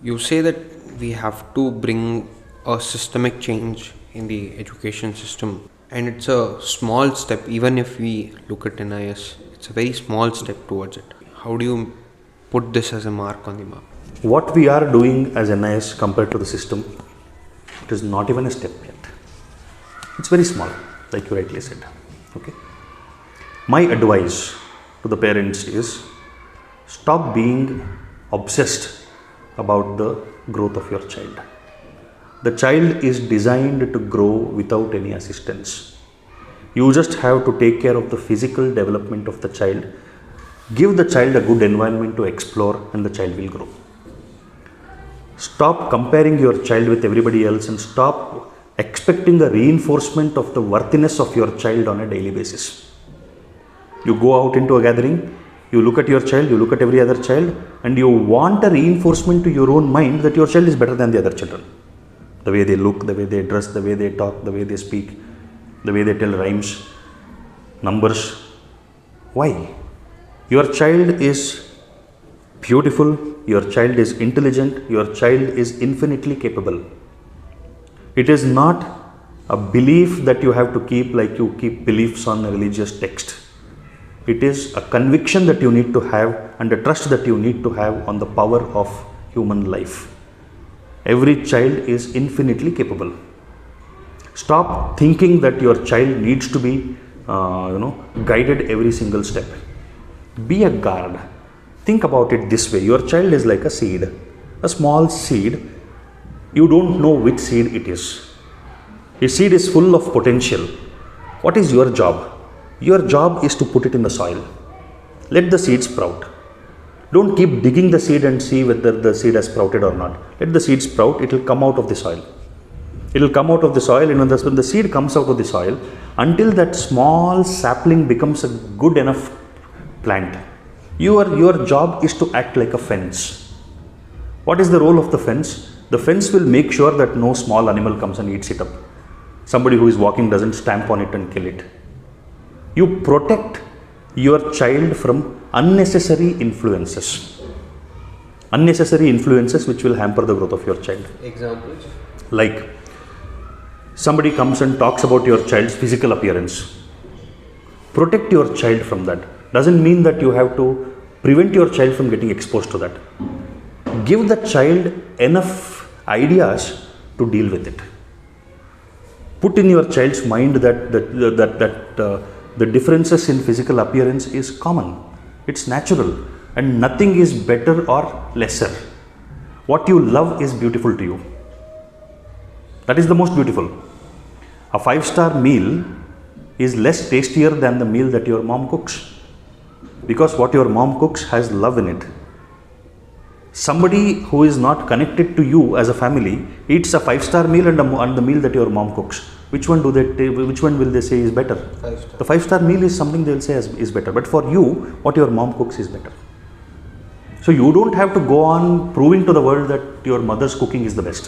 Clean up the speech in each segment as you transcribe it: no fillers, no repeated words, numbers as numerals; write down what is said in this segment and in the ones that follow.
You say that we have to bring a systemic change in the education system, and it's a small step, even if we look at NIS, it's a very small step towards it. How do you put this as a mark on the map? What we are doing as NIS compared to the system, it is not even a step yet. It's very small, like you rightly said. Okay. My advice to the parents is stop being obsessed about the growth of your child. The child is designed to grow without any assistance. You just have to take care of the physical development of the child. Give the child a good environment to explore, and the child will grow. Stop comparing your child with everybody else and stop expecting a reinforcement of the worthiness of your child on a daily basis. You go out into a gathering, you look at your child, you look at every other child, and you want a reinforcement to your own mind that your child is better than the other children. The way they look, the way they dress, the way they talk, the way they speak, the way they tell rhymes, numbers. Why? Your child is beautiful, your child is intelligent, your child is infinitely capable. It is not a belief that you have to keep like you keep beliefs on a religious text. It is a conviction that you need to have and a trust that you need to have on the power of human life. Every child is infinitely capable. Stop thinking that your child needs to be guided every single step. Be a guard. Think about it this way. Your child is like a seed, a small seed. You don't know which seed it is. A seed is full of potential. What is your job? Your job is to put it in the soil. Let the seed sprout. Don't keep digging the seed and see whether the seed has sprouted or not. Let the seed sprout, it will come out of the soil. It will come out of the soil, and when the seed comes out of the soil, until that small sapling becomes a good enough plant, your job is to act like a fence. What is the role of the fence? The fence will make sure that no small animal comes and eats it up. Somebody who is walking doesn't stamp on it and kill it. You protect your child from unnecessary influences. Unnecessary influences which will hamper the growth of your child. Examples? Like somebody comes and talks about your child's physical appearance. Protect your child from that. Doesn't mean that you have to prevent your child from getting exposed to that. Give the child enough ideas to deal with it. Put in your child's mind that the differences in physical appearance is common. It's natural, and nothing is better or lesser. What you love is beautiful to you. That is the most beautiful. A 5-star meal is less tastier than the meal that your mom cooks, because what your mom cooks has love in it. Somebody who is not connected to you as a family eats a 5-star meal and the meal that your mom cooks. Which one will they say is better? 5-star. The 5-star meal is something they will say is better. But for you, what your mom cooks is better. So you don't have to go on proving to the world that your mother's cooking is the best.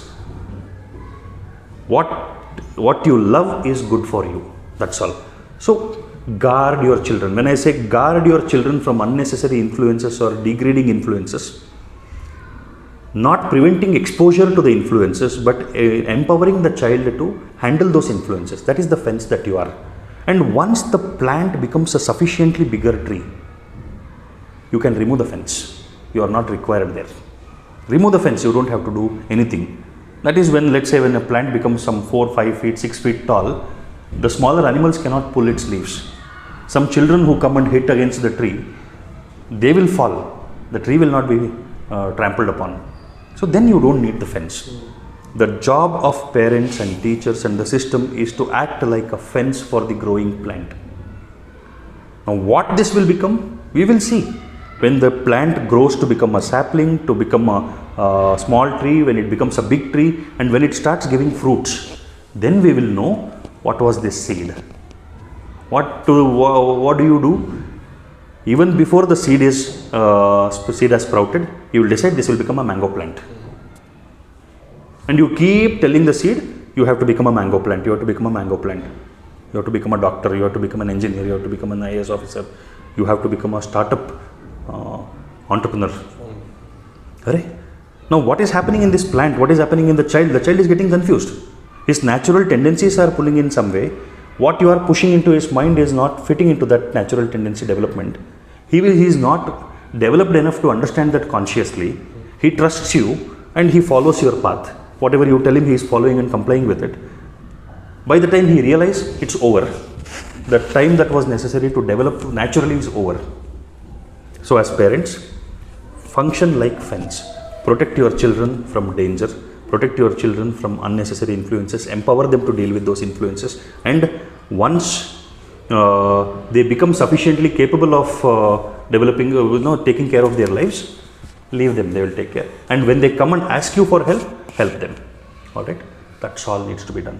What you love is good for you. That's all. So guard your children. When I say guard your children from unnecessary influences or degrading influences, not preventing exposure to the influences, but empowering the child to handle those influences. That is the fence that you are. And once the plant becomes a sufficiently bigger tree, you can remove the fence. You are not required there. Remove the fence, you don't have to do anything. That is when, let's say, when a plant becomes some 4, 5 feet, 6 feet tall, the smaller animals cannot pull its leaves. Some children who come and hit against the tree, they will fall. The tree will not be trampled upon. So then you don't need the fence. The job of parents and teachers and the system is to act like a fence for the growing plant. Now what this will become, we will see. When the plant grows to become a sapling, to become a small tree, when it becomes a big tree, and when it starts giving fruits, then we will know what was this seed. What do you do? Even before the seed has sprouted, you will decide this will become a mango plant. And you keep telling the seed, you have to become a mango plant, you have to become a mango plant. You have to become a doctor, you have to become an engineer, you have to become an IAS officer, you have to become a startup entrepreneur. Right? Now, what is happening in this plant? What is happening in the child? The child is getting confused. His natural tendencies are pulling in some way. What you are pushing into his mind is not fitting into that natural tendency development. He is not developed enough to understand that consciously. He trusts you and he follows your path. Whatever you tell him, he is following and complying with it. By the time he realizes, it's over. The time that was necessary to develop naturally is over. So as parents, function like fence. Protect your children from danger. Protect your children from unnecessary influences. Empower them to deal with those influences. And once they become sufficiently capable of developing, taking care of their lives, leave them, they will take care. And when they come and ask you for help, help them. Alright? That's all needs to be done.